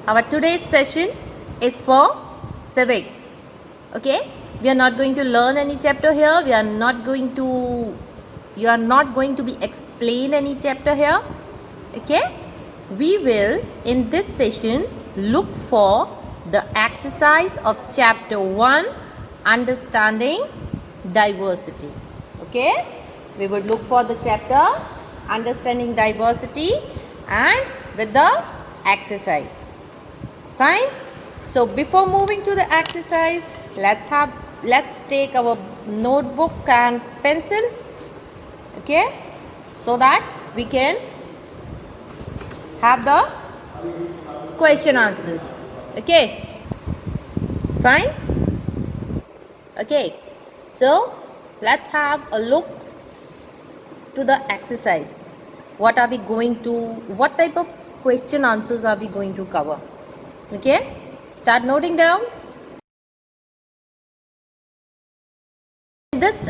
our today's session is for civics. Okay, we are not going to learn any chapter here. You are not going to be explained any chapter here. Okay, we will in this session look for the exercise of chapter 1, understanding diversity. Okay, we would look for the chapter understanding diversity and with the exercise. Fine. So before moving to the exercise, let's take our notebook and pencil. Okay, so that we can have the question answers. Okay, fine. Okay, so let's have a look to the exercise. What type of question answers are we going to cover? Okay, start noting down. In this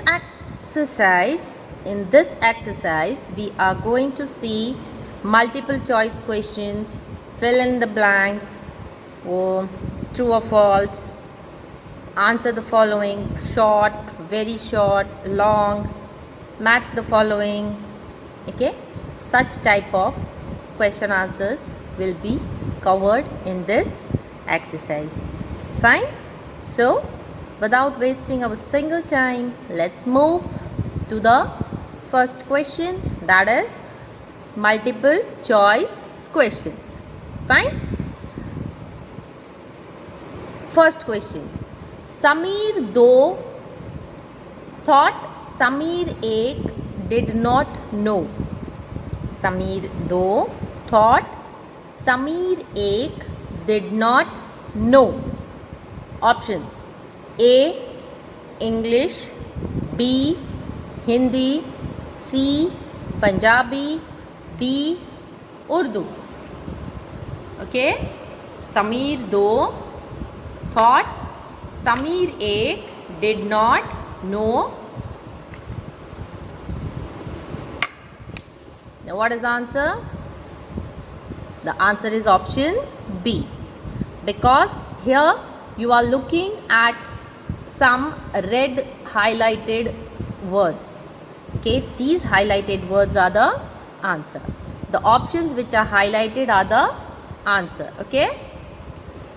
exercise, we are going to see multiple choice questions, fill in the blanks, true or false, answer the following, short, very short, long, match the following. Okay, such type of question answers will be covered in this exercise. Fine. So without wasting our single time, let's move to the first question, that is multiple choice questions. Fine. First question. Sameer do thought Sameer ek did not know. Sameer do thought Sameer ek did not know. Options: A. English, B. Hindi, C. Punjabi, D. Urdu. Okay, Sameer do thought Sameer ek did not know. Now what is the answer? The answer is option B, because here you are looking at some red highlighted words. Okay, these highlighted words are the answer. The options which are highlighted are the answer. Okay,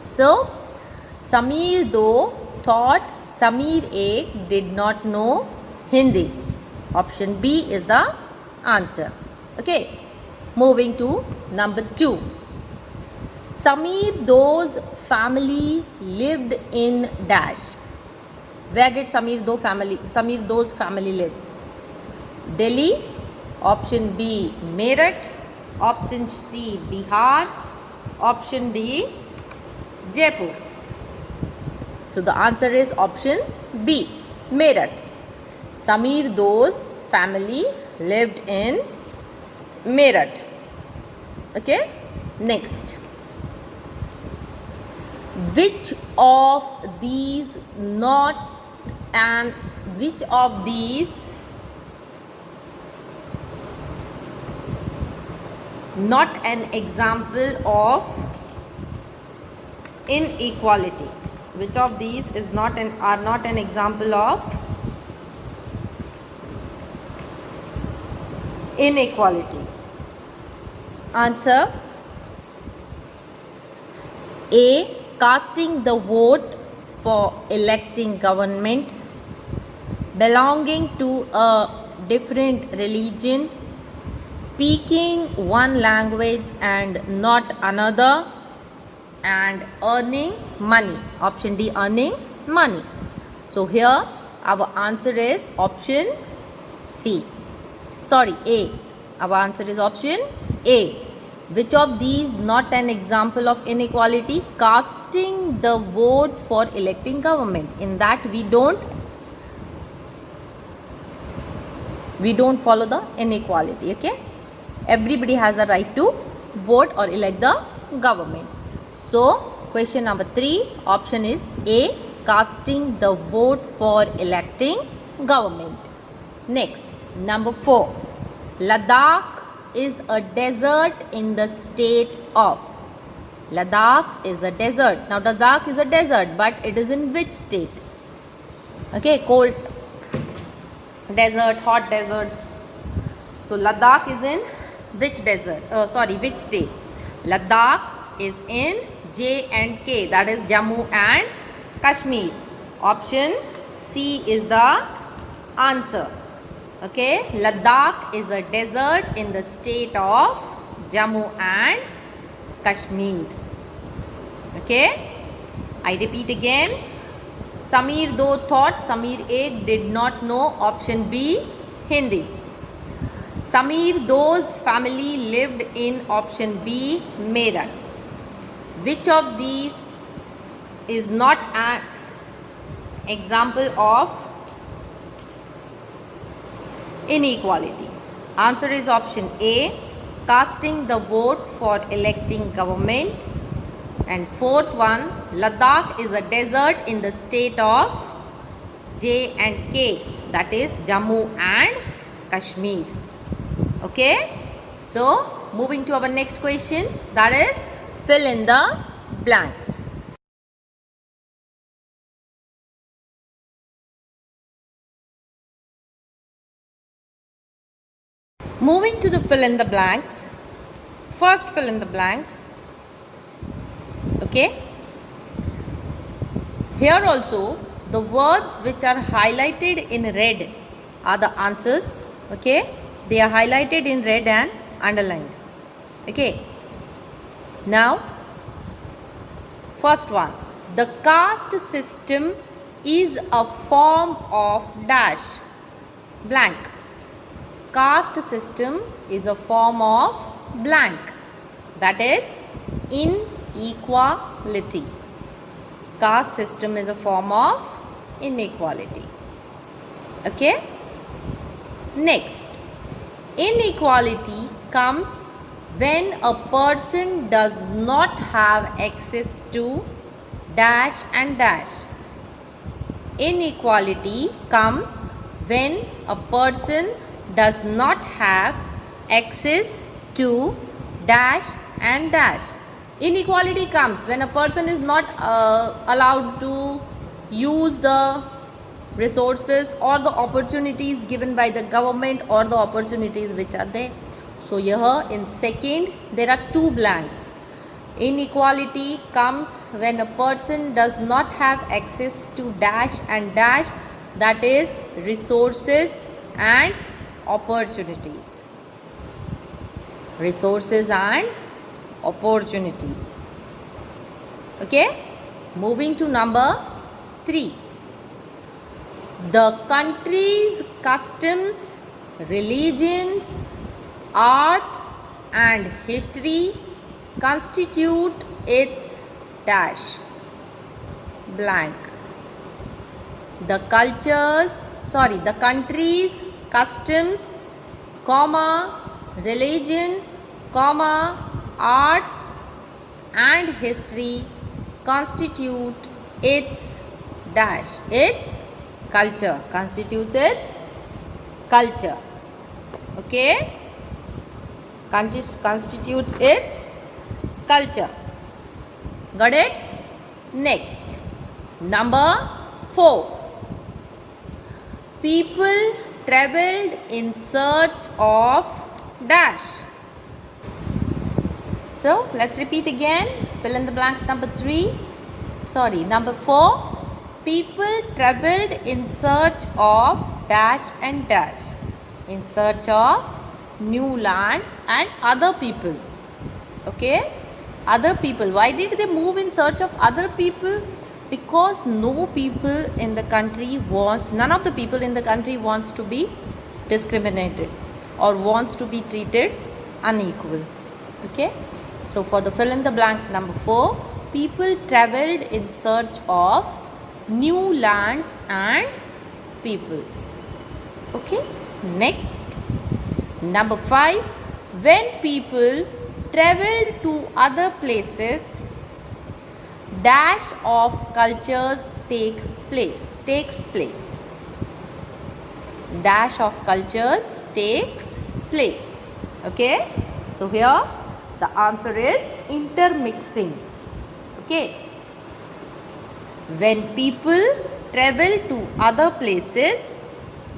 so Sameer do thought Sameer ek did not know Hindi. Option B is the answer. Okay, moving to number 2. Sameer do's family lived in dash. Where did Sameer do's family live? Delhi. Option B, Meerut. Option C, Bihar. Option D, Jaipur. So the answer is option B, Meerut. Sameer do's family lived in Meerut. Okay, next. Which of these not an example of inequality? Which of these are not an example of inequality? Answer: A. Casting the vote for electing government, belonging to a different religion, speaking one language and not another, and earning money. Option D, earning money. So here our answer is option C. Sorry, A. Our answer is option A. Which of these not an example of inequality? Casting the vote for electing government. In that we don't follow the inequality. Okay, everybody has a right to vote or elect the government. So question number 3, option is A, casting the vote for electing government. Next, number 4. Ladakh is a desert in the state of. Ladakh is a desert. Now Ladakh is a desert, but it is in which state? Okay, cold desert, hot desert. So Ladakh is in which desert? Which state? Ladakh is in J&K, that is Jammu and Kashmir. Option C is the answer. Okay, Ladakh is a desert in the state of Jammu and Kashmir. Okay, I repeat again. Samir 2 thought, Samir 1 did not know. Option B, Hindi. Samir 2's family lived in option B, Meerut. Which of these is not an example of inequality? Answer is option A, casting the vote for electing government. And fourth one, Ladakh is a desert in the state of J&K, that is Jammu and Kashmir. Okay, so moving to our next question, that is fill in the blanks. Moving to the fill in the blanks, first fill in the blank. Okay, here also the words which are highlighted in red are the answers. Okay, they are highlighted in red and underlined. Okay, now first one, the caste system is a form of dash, blank. Caste system is a form of blank, that is inequality. Caste system is a form of inequality. Okay, next, inequality comes when a person does not have access to dash and dash. Inequality comes when a person does not have access to dash and dash. Inequality comes when a person is not allowed to use the resources or the opportunities given by the government or the opportunities which are there. So here in second there are two blanks. Inequality comes when a person does not have access to dash and dash, that is resources and opportunities. Resources and opportunities. Okay, moving to number 3. The country's customs, religions, arts and history constitute its dash, blank. The country's customs, religion, arts and history constitute its dash, its culture, constitutes its culture. Okay, constitutes its culture. Got it? Next, number 4. People traveled in search of dash. So let's repeat again. Fill in the blanks. Number 4. People traveled in search of dash and dash. In search of new lands and other people. Okay, other people. Why did they move in search of other people? Because none of the people in the country wants to be discriminated or wants to be treated unequal. Okay, so for the fill in the blanks number 4, people traveled in search of new lands and people. Okay, next, number 5, when people traveled to other places, dash of cultures takes place. Dash of cultures takes place. Okay, so here The answer is intermixing. Okay. When people travel to other places,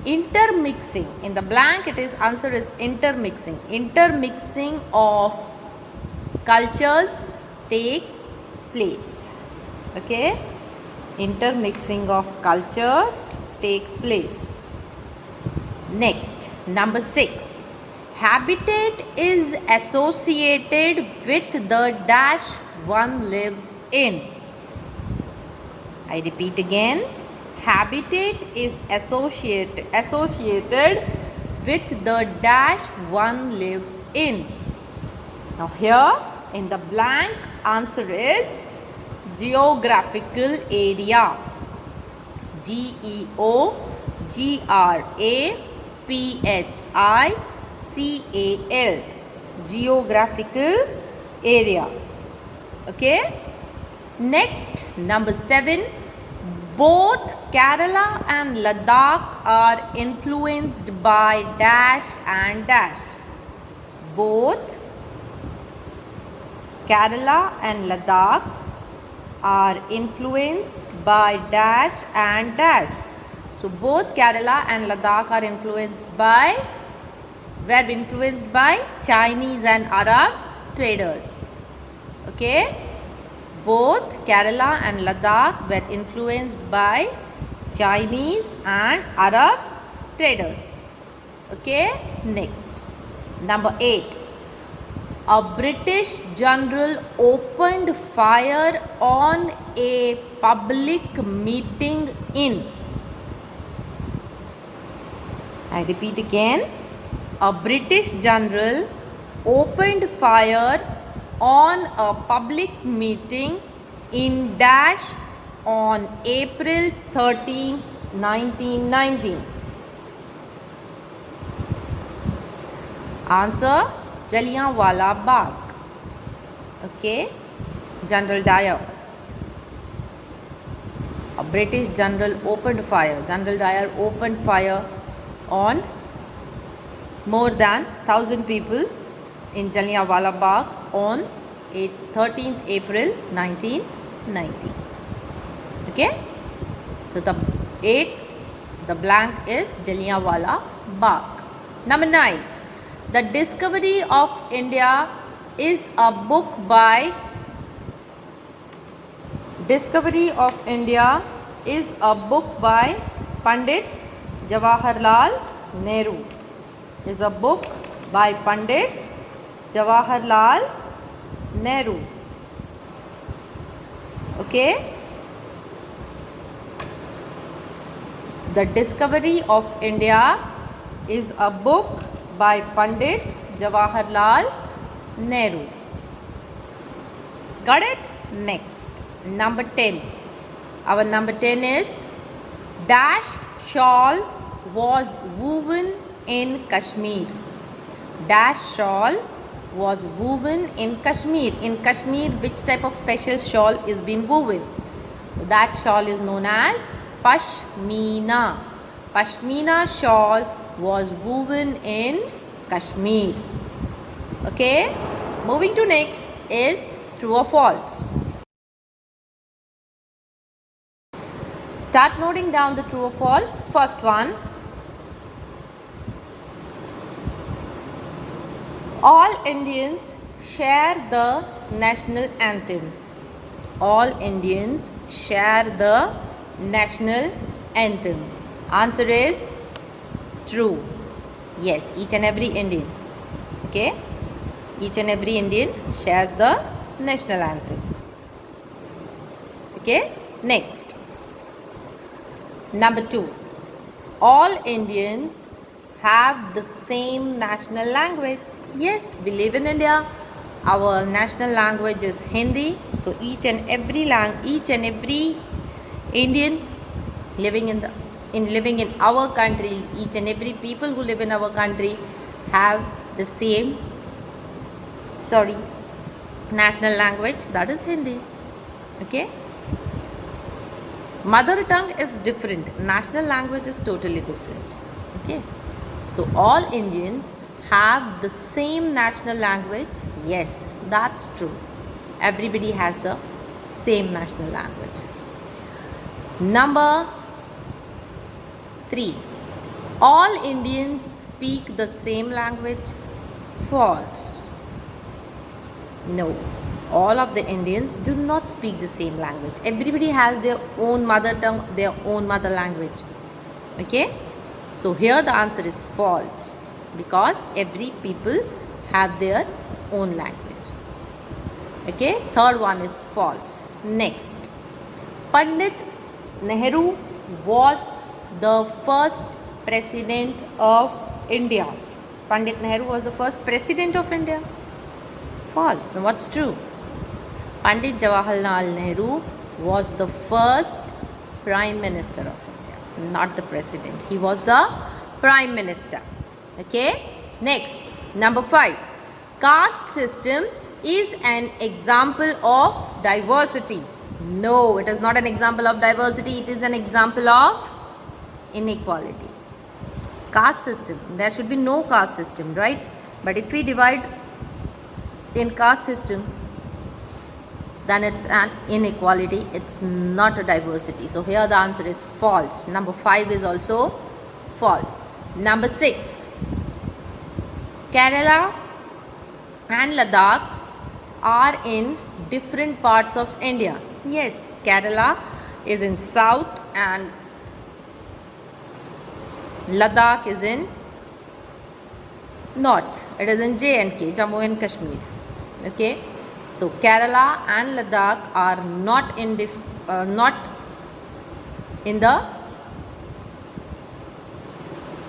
intermixing. In the blank, it is answer is intermixing. Intermixing of cultures take place. Okay. Intermixing of cultures take place. Next, number 6. Habitat is associated with the dash one lives in. I repeat again. Habitat is associated with the dash one lives in. Now here in the blank, answer is geographical area. GEOGRAPHICAL. Geographical area. Okay. Next, number 7. Both Kerala and Ladakh are influenced by dash and dash. Both Kerala and Ladakh are influenced by dash and dash. So both Kerala and Ladakh are were influenced by Chinese and Arab traders. Okay. Both Kerala and Ladakh were influenced by Chinese and Arab traders. Okay. Next. Number 8. A British general opened fire on a public meeting in. I repeat again. A British general opened fire on a public meeting in dash on April 13, 1919. Answer, Jallianwala Bagh. Okay. General Dyer. A British general opened fire. General Dyer opened fire on more than 1,000 people in Jallianwala Bagh on 13th April 1990. Okay. So the 8th, the blank is Jallianwala Bagh. Number 9. The Discovery of India is a book by Pandit Jawaharlal Nehru. Is a book by Pandit Jawaharlal Nehru. Okay. The Discovery of India is a book by Pandit Jawaharlal Nehru. Got it? Next, number 10. Our number 10 is dash shawl was woven in Kashmir. Dash shawl was woven in Kashmir. In Kashmir, which type of special shawl is being woven? That shawl is known as Pashmina. Pashmina shawl was woven in Kashmir. Okay. Moving to next is true or false. Start noting down the true or false. First one. All Indians share the national anthem. All Indians share the national anthem. Answer is true. Yes, each and every Indian. Okay. Each and every Indian shares the national anthem. Okay. Next. Number 2. All Indians have the same national language. Yes, we live in India. Our national language is Hindi. So each and every Indian living in our country, each and every people who live in our country have the same national language, that is Hindi. Okay. Mother tongue is different. National language is totally different. Okay. So all Indians have the same national language? Yes, that's true. Everybody has the same national language. Number 3. All Indians speak the same language? False. No. All of the Indians do not speak the same language. Everybody has their own mother tongue, their own mother language. Okay? So here the answer is false, because every people have their own language. Okay? Third one is false. Next. Pandit Nehru was the first president of India. Pandit Nehru was the first president of India. False. Now what's true? Pandit Jawaharlal Nehru was the first Prime Minister of India, not the President. He was the Prime Minister. Okay? Next, number 5. Caste system is an example of diversity. No, it is not an example of diversity. It is an example of inequality. Caste system. There should be no caste system, right? But if we divide in caste system, then it's an inequality. It's not a diversity. So here the answer is false. Number 5 is also false. Number 6. Kerala and Ladakh are in different parts of India. Yes, Kerala is in south and Ladakh is in north. It is in J&K, Jammu and Kashmir. Okay. So Kerala and Ladakh are not in the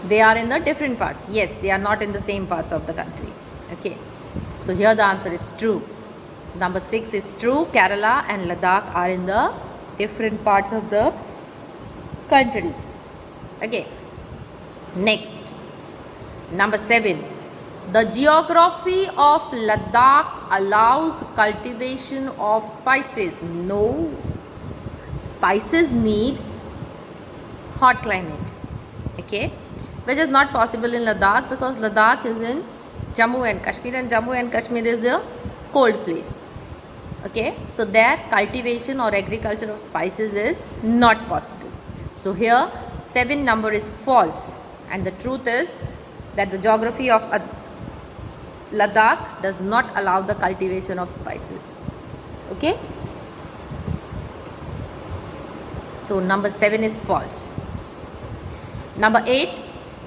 they are in the different parts. Yes, they are not in the same parts of the country. Okay. So here the answer is true. Number 6 is true. Kerala and Ladakh are in the different parts of the country. Okay. Next. Number 7. The geography of Ladakh allows cultivation of spices. No. Spices need hot climate. Okay. Which is not possible in Ladakh, because Ladakh is in Jammu and Kashmir, and Jammu and Kashmir is a cold place. Okay. So there cultivation or agriculture of spices is not possible. So here 7 number is false, and the truth is that the geography of Ladakh does not allow the cultivation of spices. Okay. So number 7 is false. Number 8.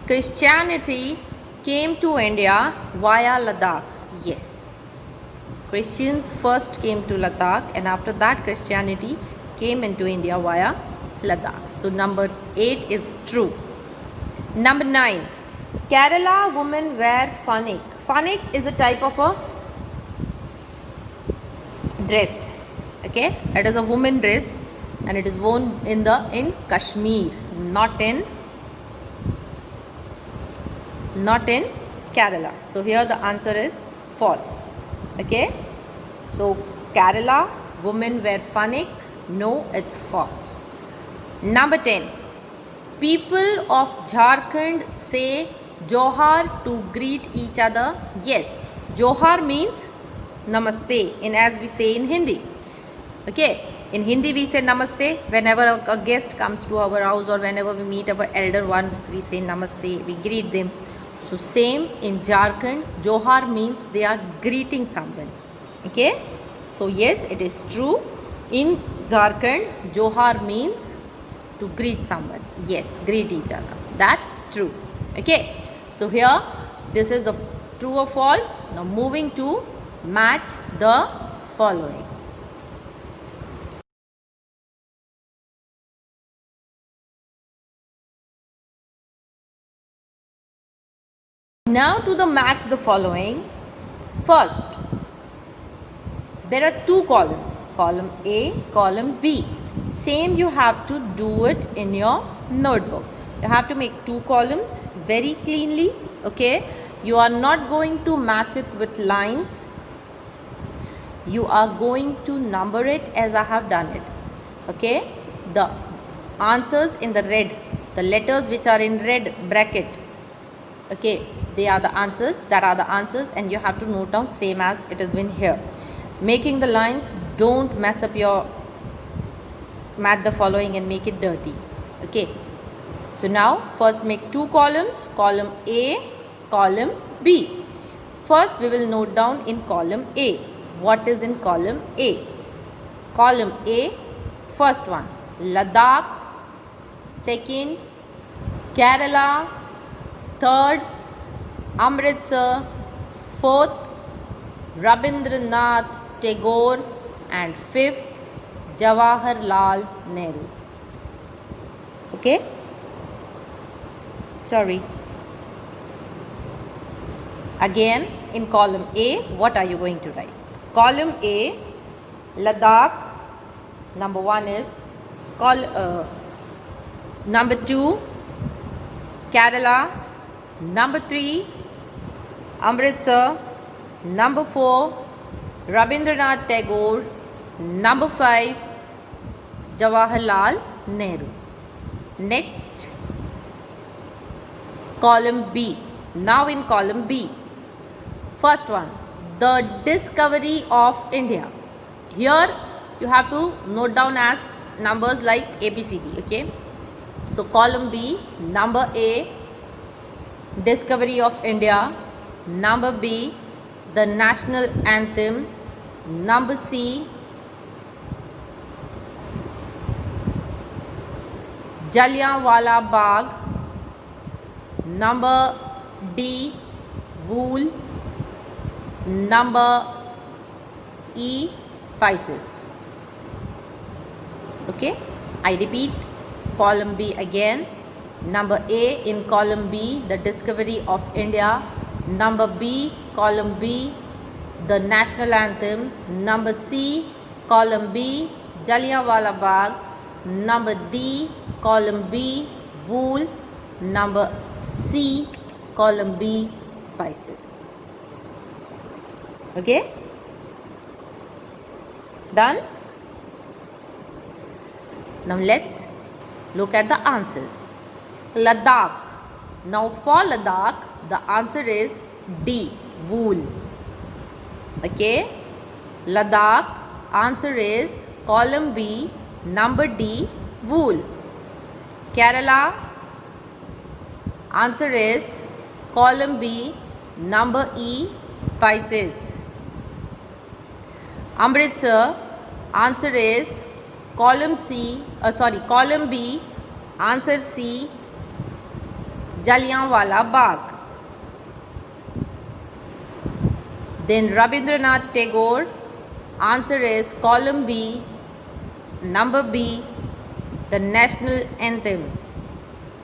Christianity came to India via Ladakh. Yes. Christians first came to Ladakh, and after that Christianity came into India via Ladakh. So number 8 is true. Number 9. Kerala women wear fanik. Fanik is a type of a dress. Okay, it is a woman dress, and it is worn in Kashmir, not in Kerala. So here the answer is false. Okay, so Kerala women wear fanik. No, it's false. Number 10. People of Jharkhand say Johar to greet each other. Yes, Johar means Namaste, as we say in Hindi. Okay, in Hindi we say Namaste whenever a guest comes to our house, or whenever we meet our elder ones, we say Namaste, we greet them. So same in Jharkhand, Johar means they are greeting someone. Okay, so yes, it is true. In Jharkhand, Johar means to greet someone. Yes, greet each other. That's true. Okay, so here this is the true or false. Now moving to match the following. Now to the match the following. First, there are 2 columns, column A, column B. Same you have to do it in your notebook. You have to make 2 columns very cleanly. Okay, you are not going to match it with lines. You are going to number it as I have done it. Okay, the answers in the red, the letters which are in red bracket, okay, they are the answers, that are the answers, and you have to note down same as it has been here. Making the lines, don't mess up your match the following and make it dirty. Okay, so now first make two columns, column A, column B. First we will note down in column A. What is in column A? Column A, first one Ladakh, second Kerala, third Amritsar, fourth Rabindranath Tagore, and fifth Jawaharlal Nehru. Okay? Sorry. Again, in column A, what are you going to write? Column A, Ladakh, number 1 is, number 2, Kerala, number 3, Amritsar, number 4, Rabindranath Tagore, number 5, Jawaharlal Nehru. Next, column B. Now in column B, first one, the discovery of India. Here you have to note down as numbers like ABCD. Okay, so column B, number A, discovery of India, number B, the national anthem, number C, Jallianwala Bagh, number D, wool, number E, spices. Okay, I repeat, column B again. Number A in column B, the discovery of India. Number B, column B, the national anthem. Number C, column B, Jallianwala Bagh. Number D, column B, wool. Number C, column B, spices. Okay? Done? Now let's look at the answers. Ladakh. Now for Ladakh, the answer is D, wool. Okay? Ladakh, answer is column B, number D, wool. Kerala, answer is column B, number E, spices. Amritsar, answer is column B, answer C, Jallianwala Bagh. Then Rabindranath Tagore, answer is column B, number B, the national anthem.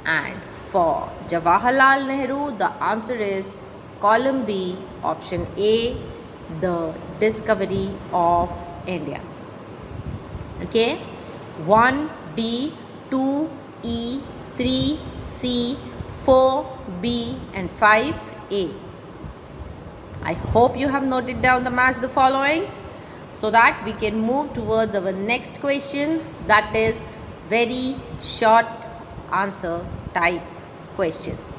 And for Jawaharlal Nehru, the answer is column B, option A, the discovery of India. Okay, 1 D, 2 E, 3 C, 4 B, and 5 A. I hope you have noted down the match the followings so that we can move towards our next question, that is very short answer type questions.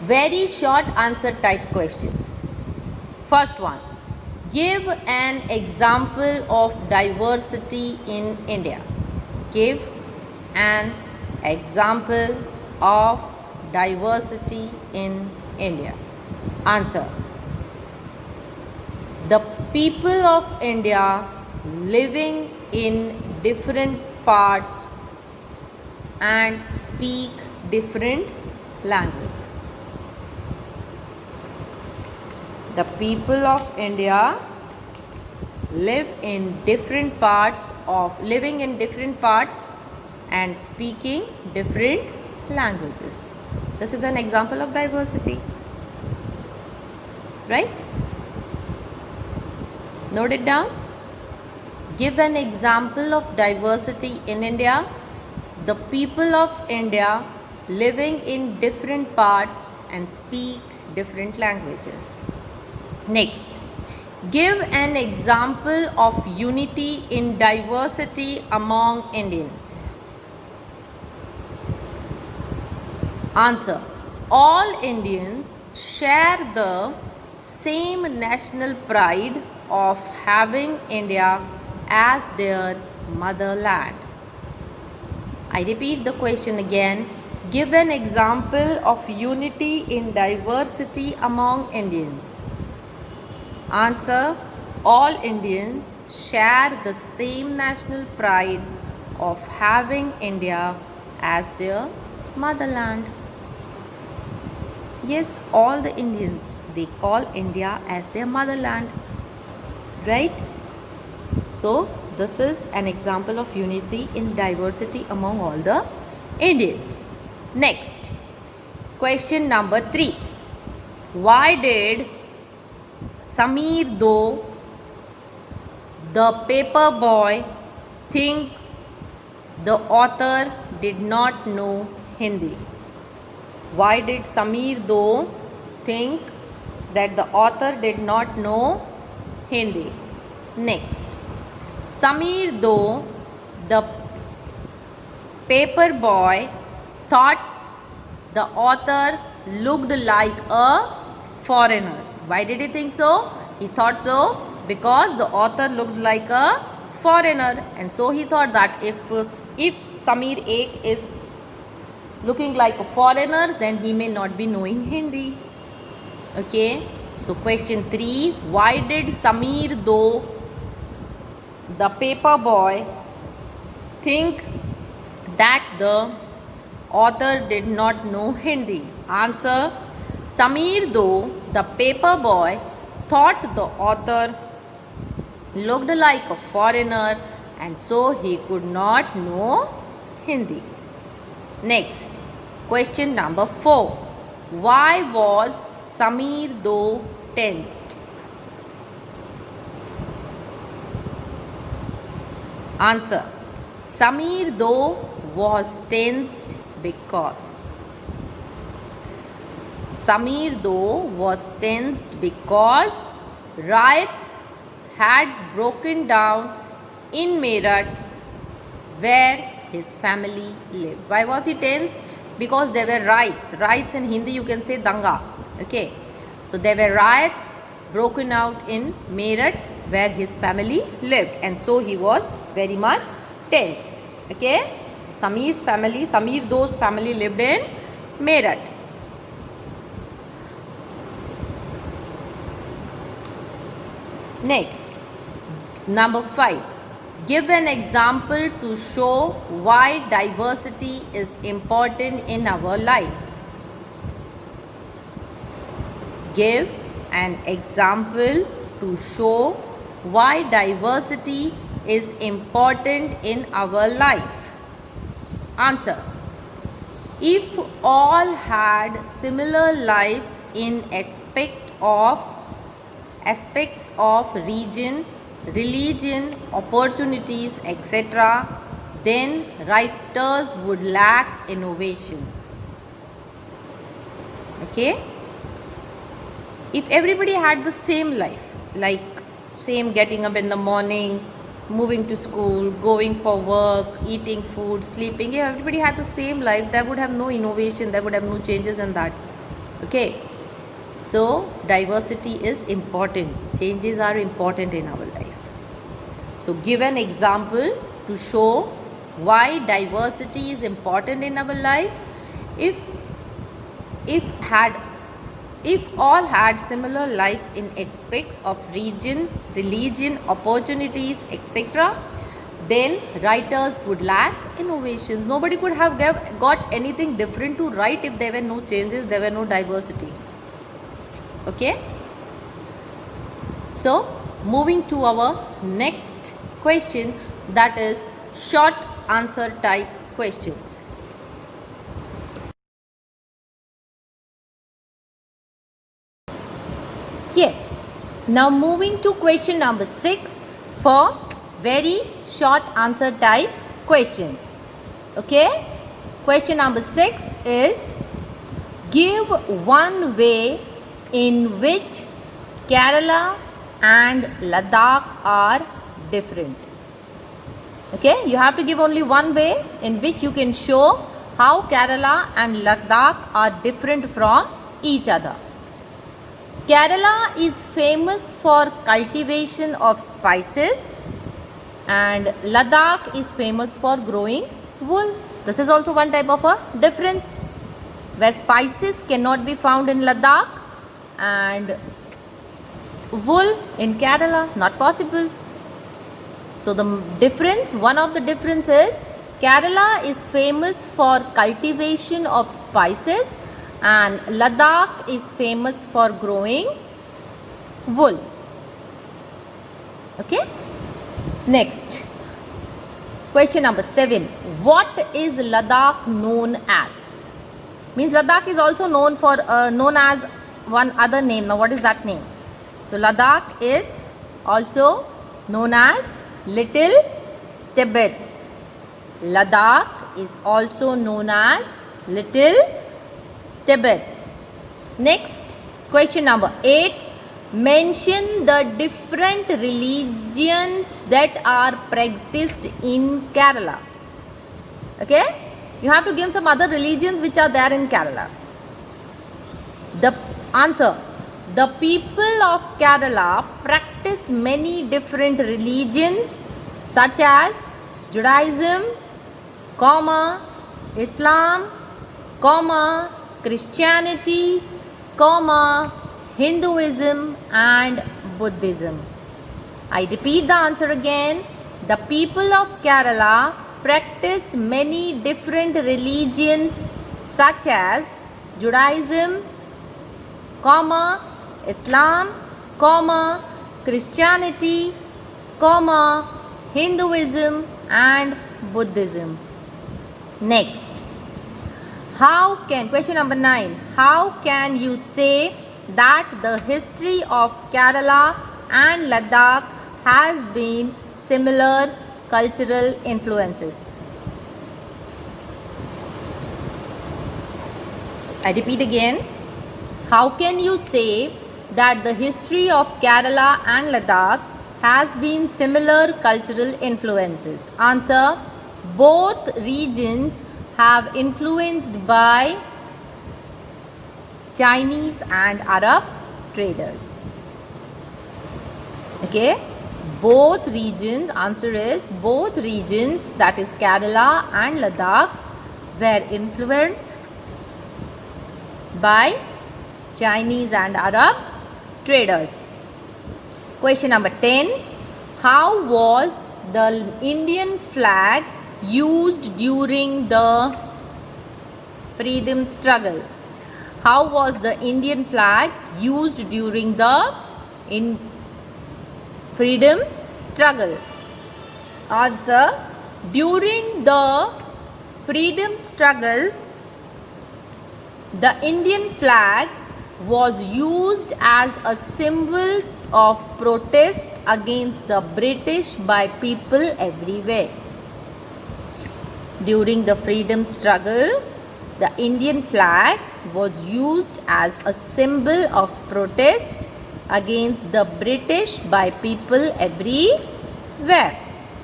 Very short answer type questions. First one, give an example of diversity in India. Give an example of diversity in India. Answer: the people of India living in different parts and speak different languages. The people of India living in different parts and speaking different languages. This is an example of diversity, right? Note it down. Give an example of diversity in India. The people of India living in different parts and speak different languages. Next, Give an example of unity in diversity among Indians. Answer. All Indians share the same national pride of having India as their motherland. I repeat the question again. Give an example of unity in diversity among Indians. Answer. All Indians share the same national pride of having India as their motherland. Yes, all the Indians, they call India as their motherland, right? So, this is an example of unity in diversity among all the Indians. Next, question number 3. Why did Sameer Do, the paper boy, think the author did not know Hindi? Why did Sameer Do think that the author did not know Hindi? Next, Sameer Do, the paper boy, thought the author looked like a foreigner. Why did he think so? He thought so because the author looked like a foreigner, and so he thought that if Sameer Ek is looking like a foreigner, then he may not be knowing Hindi. Okay, so question 3. Why did Sameer Do, the paper boy, think that the author did not know Hindi? Answer. Sameer Do, the paper boy, thought the author looked like a foreigner, and so he could not know Hindi. Next, question number 4. Why was Sameer Do tensed? Answer. Sameer Do was tensed because riots had broken down in Meerut where his family lived. Why was he tensed? Because there were riots. Riots in Hindi you can say danga. Okay. So there were riots broken out in Meerut where his family lived, and so he was very much tensed. Okay. Sameer Do's family lived in Meerut. Next, number 5. Give an example to show why diversity is important in our lives. Give an example to show why diversity is important in our life. Answer. If all had similar lives in aspects of region, religion, opportunities, etc., then writers would lack innovation. Okay? If everybody had the same life, like same getting up in the morning, moving to school, going for work, eating food, sleeping, if everybody had the same life, there would have no innovation, there would have no changes in that. Okay? So, diversity is important. Changes are important in our life. So, give an example to show why diversity is important in our life. If all had similar lives in aspects of region, religion, opportunities, etc., then writers would lack innovations. Nobody could have got anything different to write if there were no changes, there were no diversity. Okay? So, moving to our next question, that is short answer type questions. Yes. Now moving to question number 6 for very short answer type questions. Okay? Question number 6 is, give one way in which Kerala and Ladakh are different. Okay, you have to give only one way in which you can show how Kerala and Ladakh are different from each other. Kerala is famous for cultivation of spices and Ladakh is famous for growing wool. This is also one type of a difference, where spices cannot be found in Ladakh and wool in Kerala, not possible. So the difference, one of the differences, Kerala is famous for cultivation of spices and Ladakh is famous for growing wool. Okay. Next, question number 7. What is Ladakh known as? Means Ladakh is also known for known as one other name. Now what is that name? So Ladakh is also known as Little Tibet. Ladakh is also known as Little Tibet. Next, question number 8. Mention the different religions that are practiced in Kerala. Okay? You have to give some other religions which are there in Kerala. The answer. The people of Kerala practice many different religions such as Judaism, Islam, Christianity, Hinduism and Buddhism. I repeat the answer again. The people of Kerala practice many different religions such as Judaism, Islam, Christianity, Hinduism and Buddhism. Next, question number 9. How can you say that the history of Kerala and Ladakh has been similar cultural influences? I repeat again. How can you say that the history of Kerala and Ladakh has been similar cultural influences? Answer. Both regions have influenced by Chinese and Arab traders. Okay. Both regions, answer is both regions, that is Kerala and Ladakh, were influenced by Chinese and Arab traders. Question number 10. How was the Indian flag used during the freedom struggle? How was the Indian flag used during the freedom struggle? Answer. During the freedom struggle, the Indian flag was used as a symbol of protest against the British by people everywhere. During the freedom struggle, the Indian flag was used as a symbol of protest against the British by people everywhere.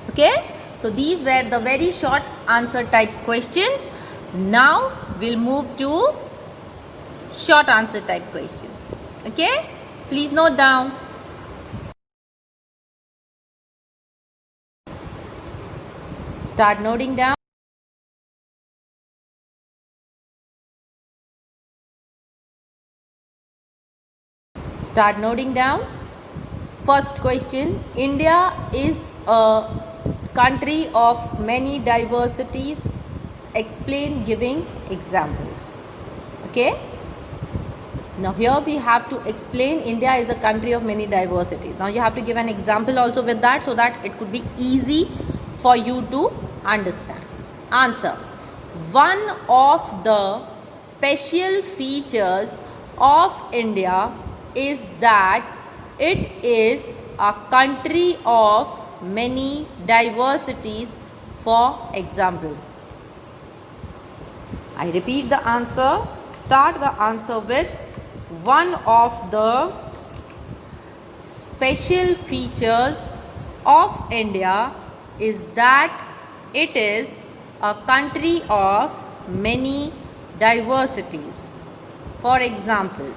Okay, so these were the very short answer type questions. Now we'll move to short answer type questions. Okay, please note down. Start noting down. Start noting down. First question. India is a country of many diversities. Explain giving examples. Okay. Now here we have to explain India is a country of many diversities. Now you have to give an example also with that so that it could be easy for you to understand. Answer. One of the special features of India is that it is a country of many diversities. For example, I repeat the answer. Start the answer with one of the special features of India is that it is a country of many diversities. For example,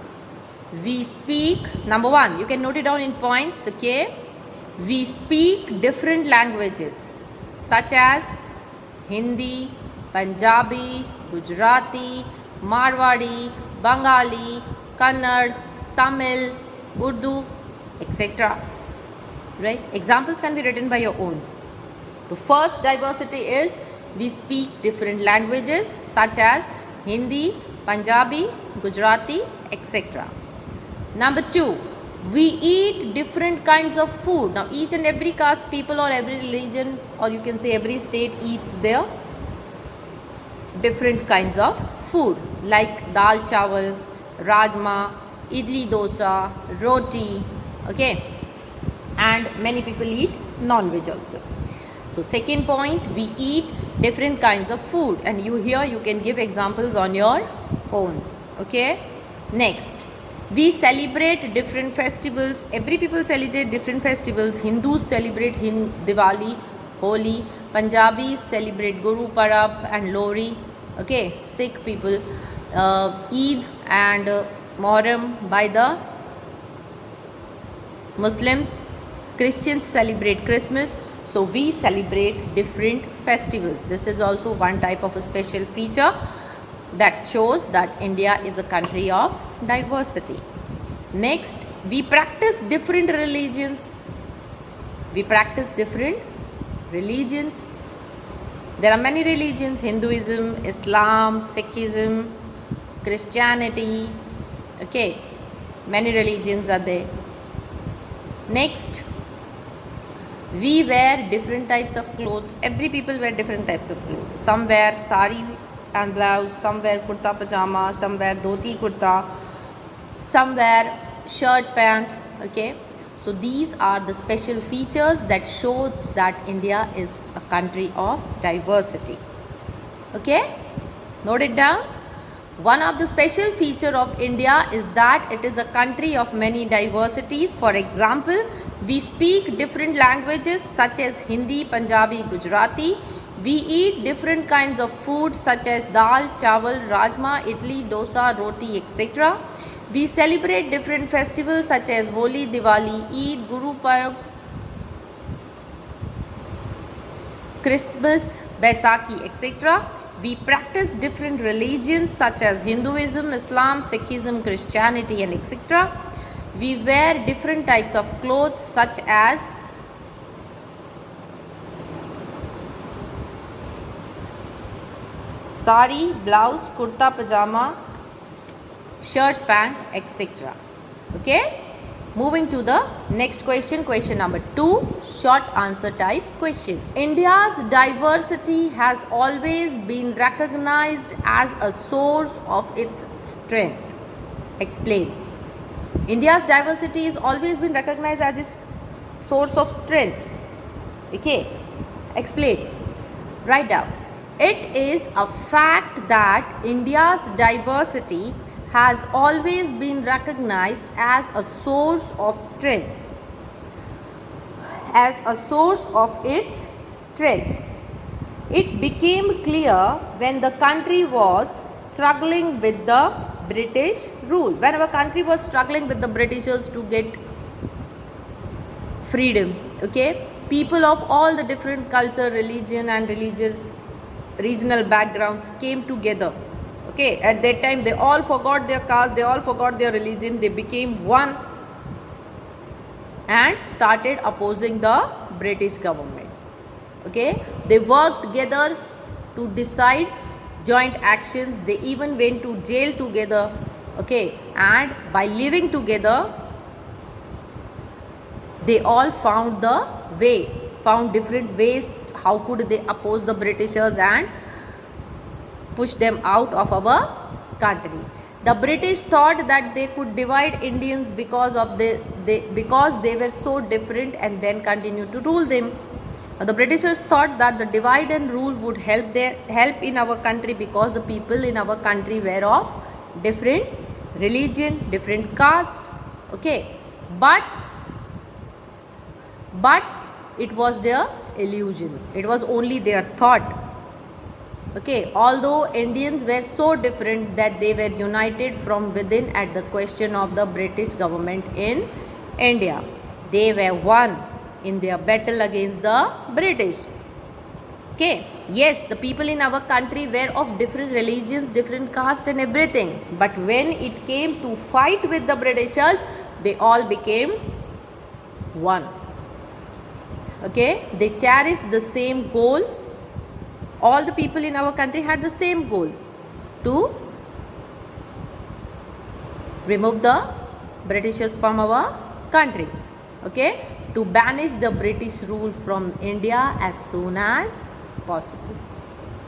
we speak, number one, you can note it down in points, okay? We speak different languages such as Hindi, Punjabi, Gujarati, Marwari, Bengali, Kannada, Tamil, Urdu, etc. Right? Examples can be written by your own. The first diversity is we speak different languages such as Hindi, Punjabi, Gujarati, etc. Number two, we eat different kinds of food. Now each and every caste people or every religion, or you can say every state, eats their different kinds of food like dal chawal, rajma, idli dosa, roti, okay, and many people eat non-veg also. So second point, we eat different kinds of food, and you here you can give examples on your own, okay. Next, we celebrate different festivals. Every people celebrate different festivals. Hindus celebrate Diwali, Holi. Punjabis celebrate Guru Parab and Lohri. Okay, Sikh people Eid and Muharram by the Muslims. Christians celebrate Christmas. So we celebrate different festivals. This is also one type of a special feature that shows that India is a country of diversity. Next, we practice different religions. We practice different religions. There are many religions: Hinduism, Islam, Sikhism, Christianity. Okay, many religions are there. Next, we wear different types of clothes. Every people wear different types of clothes. Some wear sari and blouse, some wear kurta pajama, some wear dhoti kurta, some wear shirt pant. Okay, so these are the special features that shows that India is a country of diversity. Okay, note it down. One of the special feature of India is that it is a country of many diversities. For example, we speak different languages such as Hindi, Punjabi, Gujarati. We eat different kinds of food such as dal, chawal, rajma, idli, dosa, roti, etc. We celebrate different festivals such as Holi, Diwali, Eid, Guru Parab, Christmas, Baisakhi, etc. We practice different religions such as Hinduism, Islam, Sikhism, Christianity, and etc. We wear different types of clothes such as sari, blouse, kurta, pajama, shirt, pant, etc. Okay? Moving to the next question, question number 2, short answer type question. India's diversity has always been recognized as a source of its strength. Explain. India's diversity has always been recognized as its source of strength. Okay? Explain. Write down. It is a fact that India's diversity has always been recognized as a source of strength. As a source of its strength. It became clear when the country was struggling with the British rule. When our country was struggling with the Britishers to get freedom, okay? People of all the different culture, religion and religious regional backgrounds came together. Okay, at that time they all forgot their caste, they all forgot their religion, they became one and started opposing the British government. Okay, they worked together to decide joint actions, they even went to jail together. Okay, and by living together they all found the way, found different ways how could they oppose the Britishers and push them out of our country. The British thought that they could divide Indians because they were so different and then continue to rule them. The Britishers thought that the divide and rule would help in our country because the people in our country were of different religion, different caste. Okay, but but it was their illusion. It was only their thought. Okay, although Indians were so different that they were united from within at the question of the British government in India. They were one in their battle against the British. Okay, yes, the people in our country were of different religions, different caste and everything. But when it came to fight with the Britishers, they all became one. Okay, they cherished the same goal. All the people in our country had the same goal, to remove the Britishers from our country. Okay, to banish the British rule from India as soon as possible.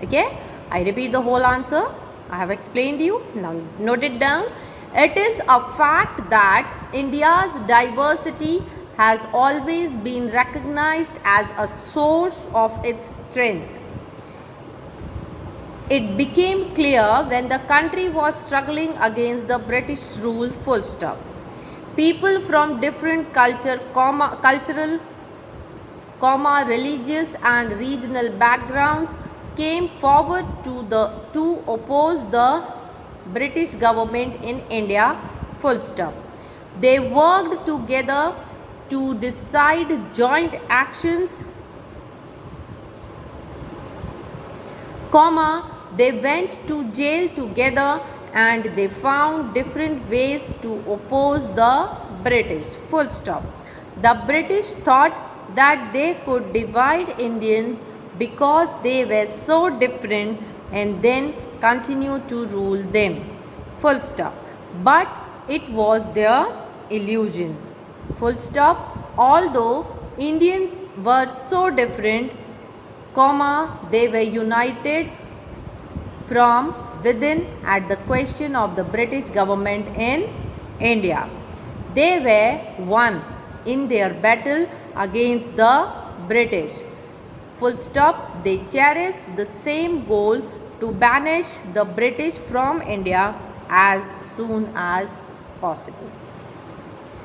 Okay, I repeat the whole answer. I have explained you. Now note it down. It is a fact that India's diversity has always been recognized as a source of its strength. It became clear when the country was struggling against the British rule, full stop. People from different cultural, religious and regional backgrounds came forward to oppose the British government in India, full stop. They worked together to decide joint actions, they went to jail together and they found different ways to oppose the British, full stop. The British thought that they could divide Indians because they were so different and then continue to rule them, full stop. But it was their illusion, full stop. Although Indians were so different, they were united from within at the question of the British government in India. They were one in their battle against the British, full stop. They cherished the same goal to banish the British from India as soon as possible.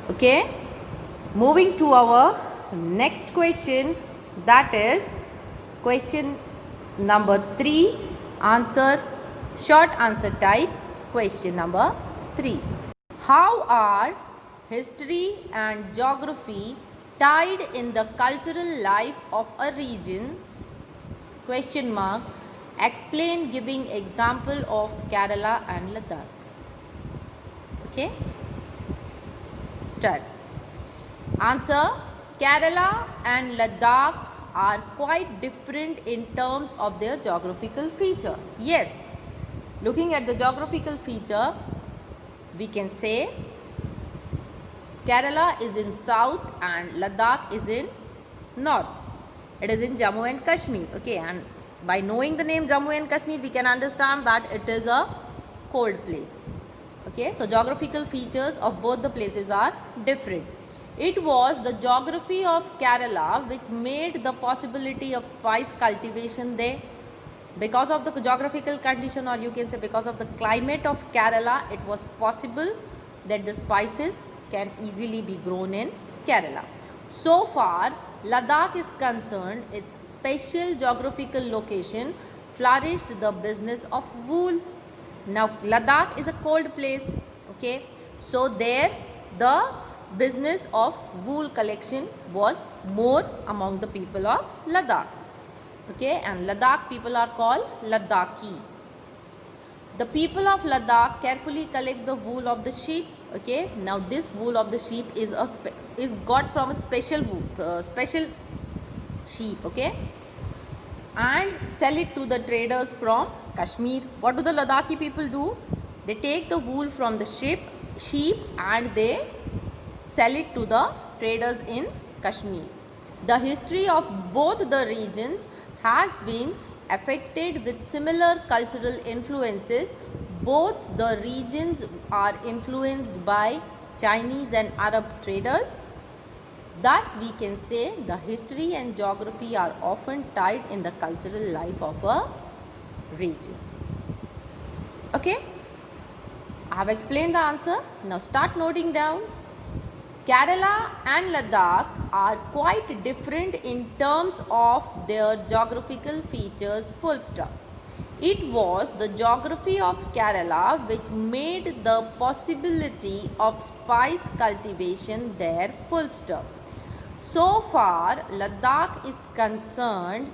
Okay, moving to our next question, that is question number 3, answer, short answer type. Question number 3. How are history and geography tied in the cultural life of a region? Question mark. Explain giving example of Kerala and Ladakh. Okay. Start. Answer. Kerala and Ladakh are quite different in terms of their geographical feature. Yes, looking at the geographical feature, we can say Kerala is in south and Ladakh is in north. It is in Jammu and Kashmir. Okay, and by knowing the name Jammu and Kashmir, we can understand that it is a cold place. Okay, so geographical features of both the places are different. It was the geography of Kerala which made the possibility of spice cultivation there. Because of the geographical condition, or you can say because of the climate of Kerala, it was possible that the spices can easily be grown in Kerala. So far, Ladakh is concerned, its special geographical location flourished the business of wool. Now, Ladakh is a cold place. Okay, so there the business of wool collection was more among the people of Ladakh. Okay, and Ladakh people are called Ladakhi. The people of Ladakh carefully collect the wool of the sheep. Okay, now this wool of the sheep is got from a special wool, special sheep. Okay, and sell it to the traders from Kashmir. What do the Ladakhi people do? They take the wool from the sheep and they sell it to the traders in Kashmir. The history of both the regions has been affected with similar cultural influences. Both the regions are influenced by Chinese and Arab traders. Thus, we can say the history and geography are often tied in the cultural life of a region. Okay, I have explained the answer. Now start noting down. Kerala and Ladakh are quite different in terms of their geographical features, full stop. It was the geography of Kerala which made the possibility of spice cultivation there, full stop. So far, Ladakh is concerned,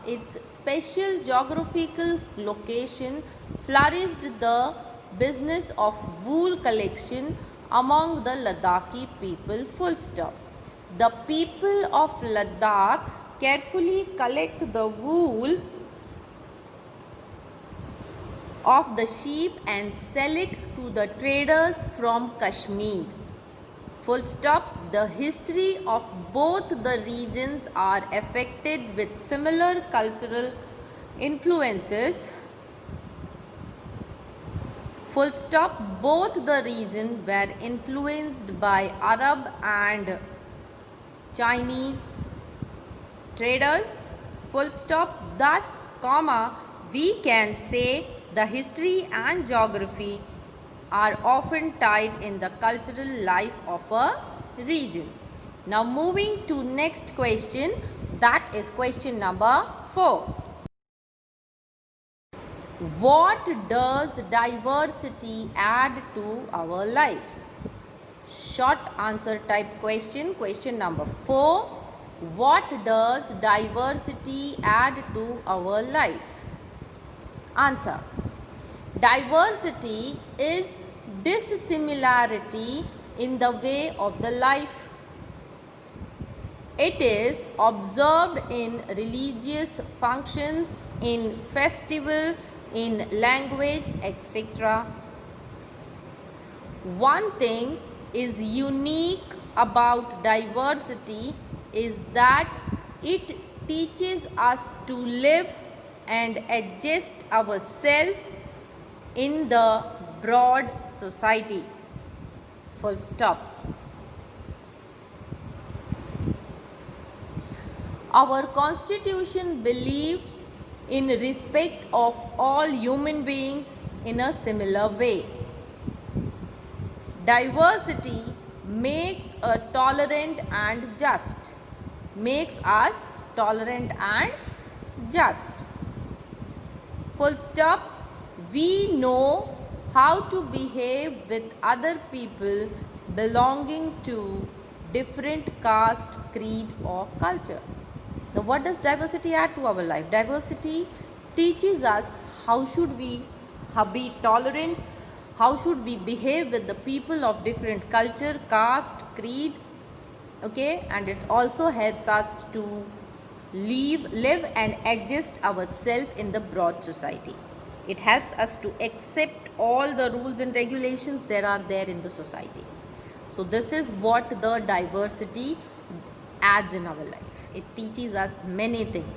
its special geographical location flourished the business of wool collection among the Ladakhi people, full stop. The people of Ladakh carefully collect the wool of the sheep and sell it to the traders from Kashmir. Full stop. The history of both the regions are affected with similar cultural influences. Full stop. Both the regions were influenced by Arab and Chinese traders. Full stop. Thus, we can say the history and geography are often tied in the cultural life of a region. Now moving to next question, that is question number 4. What does diversity add to our life? Short answer type question. Question number 4. What does diversity add to our life? Answer. Diversity is dissimilarity in the way of the life. It is observed in religious functions, in festival, in language, etc. One thing is unique about diversity is that it teaches us to live and adjust ourselves in the broad society. Full stop. Our constitution believes in respect of all human beings in a similar way. Diversity makes us tolerant and just. Full stop. We know how to behave with other people belonging to different caste, creed or culture. Now what does diversity add to our life? Diversity teaches us how should we be tolerant, how should we behave with the people of different culture, caste, creed, okay, and it also helps us to live and adjust ourselves in the broad society. It helps us to accept all the rules and regulations there are there in the society. So this is what the diversity adds in our life. It teaches us many things.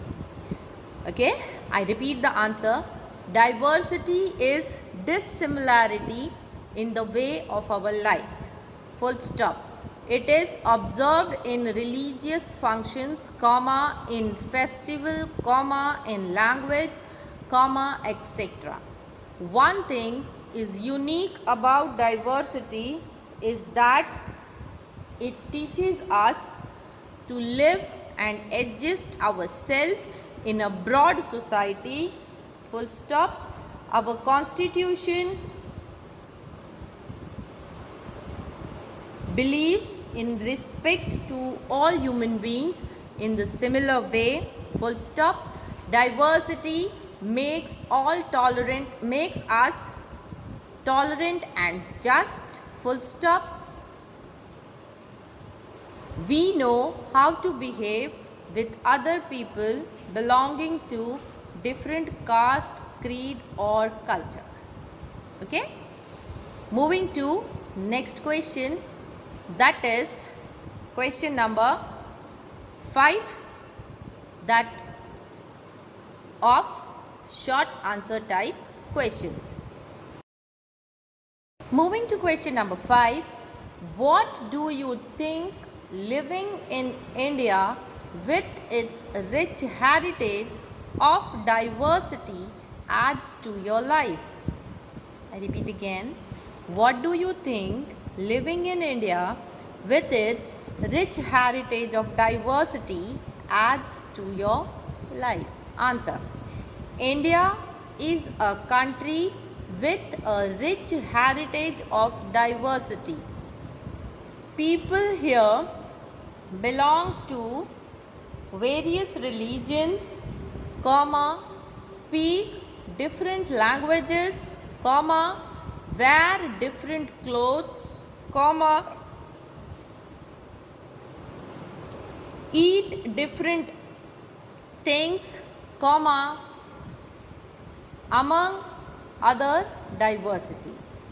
Okay, I repeat the answer. Diversity is dissimilarity in the way of our life. Full stop. It is observed in religious functions, in festival, in language, etc. One thing is unique about diversity is that it teaches us to live and adjust ourselves in a broad society. Full stop. Our constitution believes in respect to all human beings in the similar way. Full stop. Diversity makes us tolerant and just. Full stop. We know how to behave with other people belonging to different caste, creed or culture. Okay. Moving to next question, that is question number 5, that of short answer type questions. Moving to question number 5, what do you think living in India with its rich heritage of diversity adds to your life? I repeat again, what do you think living in India with its rich heritage of diversity adds to your life? Answer. India is a country with a rich heritage of diversity. People here belong to various religions, comma, speak different languages, comma, wear different clothes, comma, eat different things, comma, among other diversities.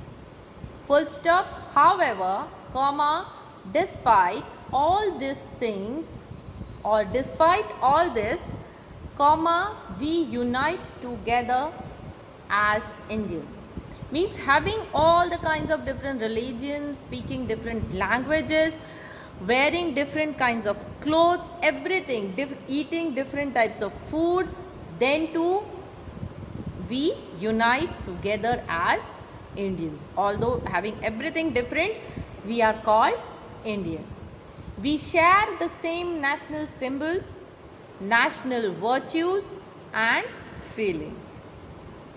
Full stop. However, comma, despite all these things or despite all this, comma, we unite together as Indians. Means having all the kinds of different religions, speaking different languages, wearing different kinds of clothes, everything, eating different types of food, then too we unite together as Indians. Although having everything different, we are called Indians. We share the same national symbols, national virtues and feelings.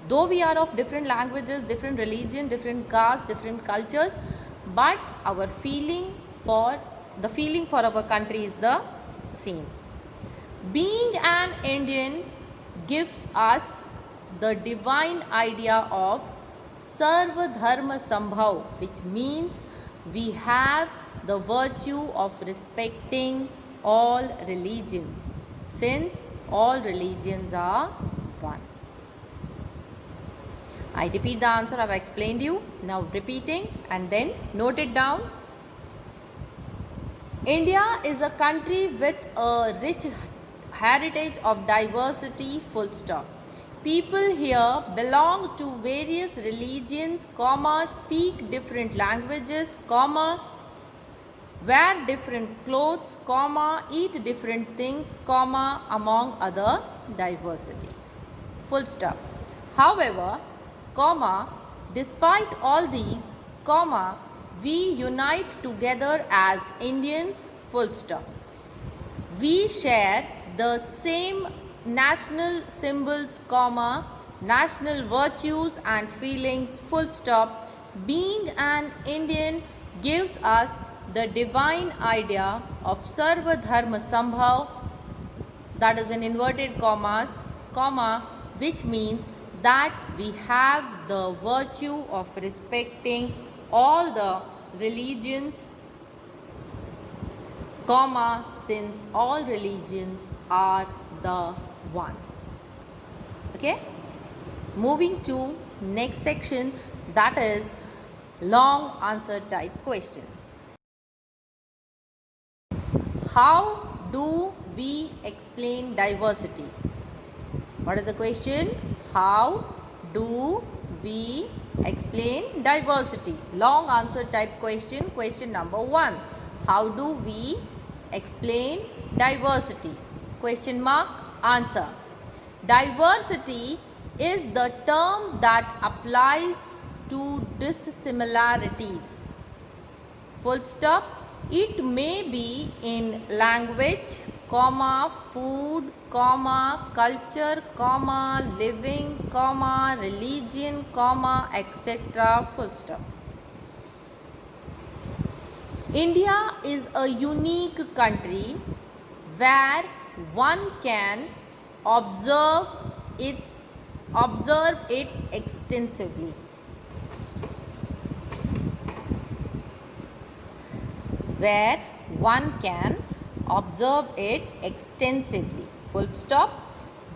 Though we are of different languages, different religion, different castes, different cultures, but our feeling for our country is the same. Being an Indian gives us the divine idea of Sarva Dharma Sambhav, which means we have the virtue of respecting all religions, since all religions are one. I repeat the answer I have explained you. Now repeating and then note it down. India is a country with a rich heritage of diversity, full stop. People here belong to various religions, comma, speak different languages, comma, wear different clothes, comma, eat different things, comma, among other diversities. Full stop. However, comma, despite all these, comma, we unite together as Indians, full stop. We share the same national symbols, comma, national virtues and feelings, full stop. Being an Indian gives us the divine idea of Sarva Dharma Sambhav, that is in inverted commas, comma, which means that we have the virtue of respecting all the religions, comma, since all religions are the one. Okay, moving to next section, that is long answer type question. How do we explain diversity? What is the question? How do we explain diversity? Long answer type question. Question number 1. How do we explain diversity? Question mark, answer. Diversity is the term that applies to dissimilarities. Full stop. It may be in language, comma, food, comma, culture, comma, living, comma, religion, comma, etc. Full stop. India is a unique country where one can observe it extensively. Where one can observe it extensively. Full stop.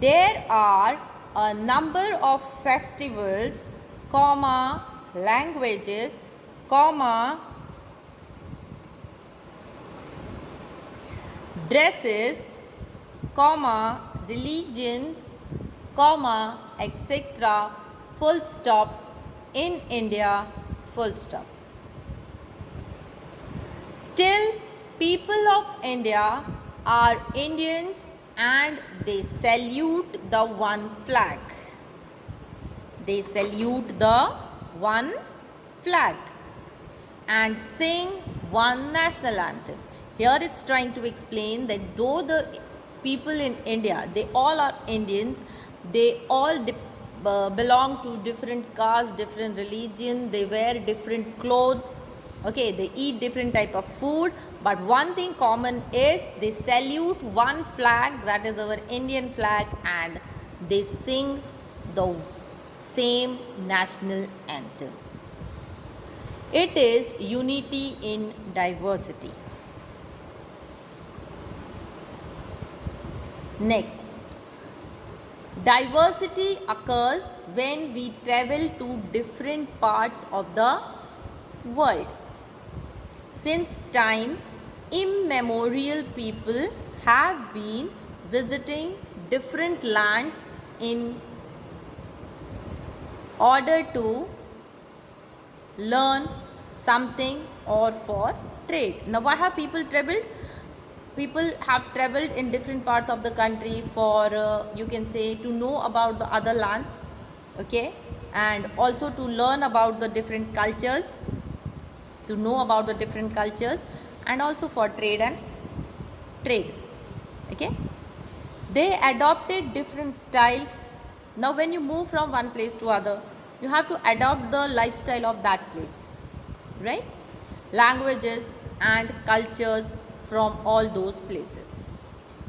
There are a number of festivals, comma, languages, comma, dresses, comma, religions, comma, etc. Full stop in India, full stop. Still, people of India are Indians and they salute the one flag. They salute the one flag and sing one national anthem. Here it's trying to explain that though the people in India, they all are Indians, they all belong to different castes, different religion, they wear different clothes, okay, they eat different type of food, but one thing common is they salute one flag, that is our Indian flag, and they sing the same national anthem. It is unity in diversity. Next, diversity occurs when we travel to different parts of the world. Since time immemorial, people have been visiting different lands in order to learn something or for trade. Now, why have people traveled? People have traveled in different parts of the country for you can say to know about the other lands, okay, and also to learn about the different cultures, to know about the different cultures, and also for trade and trade, okay. They adopted different style. Now when you move from one place to other, you have to adopt the lifestyle of that place, right? Languages and cultures from all those places.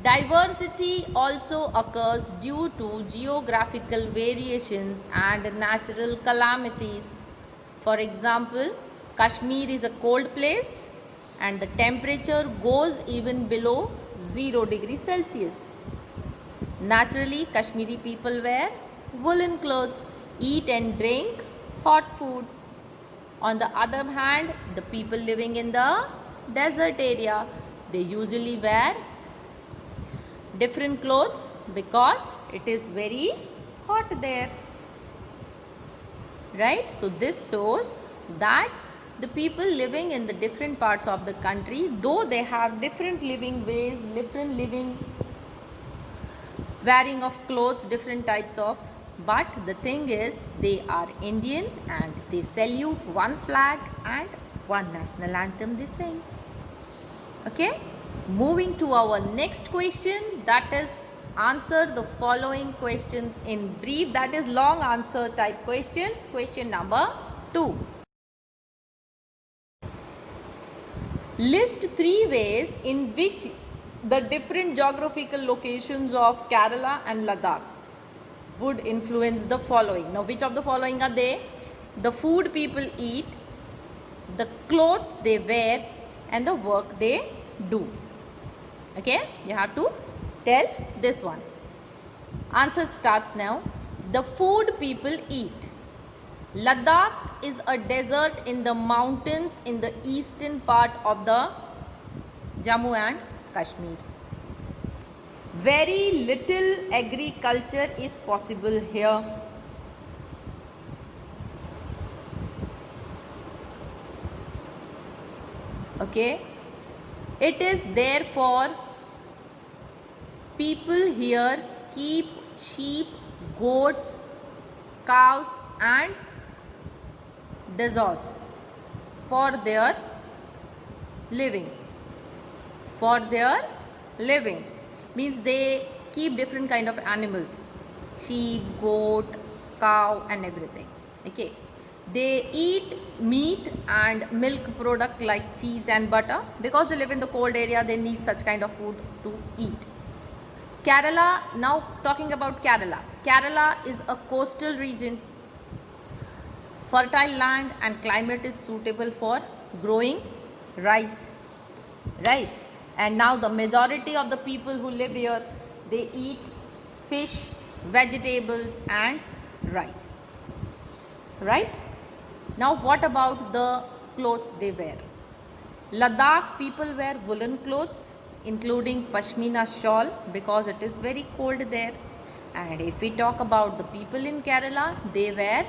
Diversity also occurs due to geographical variations and natural calamities. For example, Kashmir is a cold place and the temperature goes even below 0 degrees Celsius. Naturally, Kashmiri people wear woolen clothes, eat and drink hot food. On the other hand, the people living in the desert area, they usually wear different clothes because it is very hot there, right? So this shows that the people living in the different parts of the country, though they have different living ways, different living wearing of clothes, different types of, but the thing is they are Indian and they salute one flag and one national anthem they sing. Okay, moving to our next question, that is answer the following questions in brief, that is long answer type questions. Question number 2. List 3 ways in which the different geographical locations of Kerala and Ladakh would influence the following. Now, which of the following are they? The food people eat, the clothes they wear, and the work they do. Okay, you have to tell this one. Answer starts now. The food people eat. Ladakh is a desert in the mountains in the eastern part of the Jammu and Kashmir. Very little agriculture is possible here. Okay, it is therefore people here keep sheep, goats, cows and deers for their living. For their living means they keep different kind of animals, sheep, goat, cow and everything. Okay, they eat meat and milk product like cheese and butter because they live in the cold area, they need such kind of food to eat. Kerala, now talking about Kerala. Kerala is a coastal region. Fertile land and climate is suitable for growing rice, right? And now the majority of the people who live here, they eat fish, vegetables and rice, right? Now what about the clothes they wear? Ladakh people wear woolen clothes including pashmina shawl because it is very cold there. And if we talk about the people in Kerala, they wear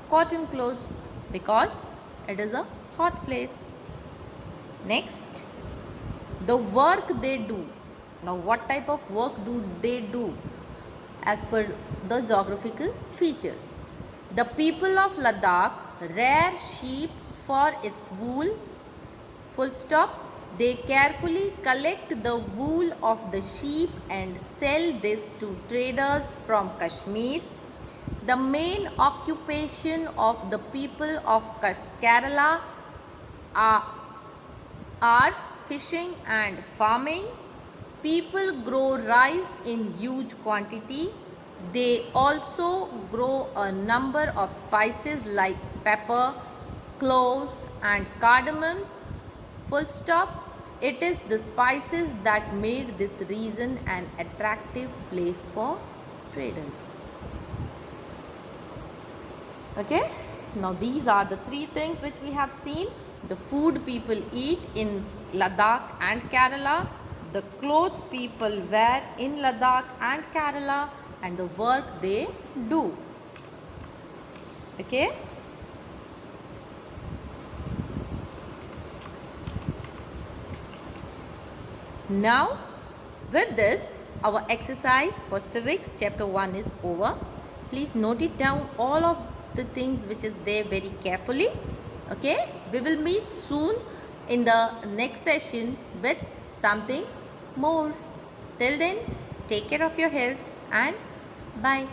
cotton clothes because it is a hot place. Next, the work they do. Now what type of work do they do as per the geographical features? The people of Ladakh rear sheep for its wool, full stop. They carefully collect the wool of the sheep and sell this to traders from Kashmir. The main occupation of the people of Kerala are fishing and farming. People grow rice in huge quantity. They also grow a number of spices like pepper, cloves and cardamoms. Full stop. It is the spices that made this region an attractive place for traders. Okay, now these are the three things which we have seen: the food people eat in Ladakh and Kerala, the clothes people wear in Ladakh and Kerala, and the work they do. Okay. Now, with this, our exercise for civics chapter 1 is over. Please note it down, all of the things which is there, very carefully. Okay, we will meet soon in the next session with something more. Till then, take care of your health and bye.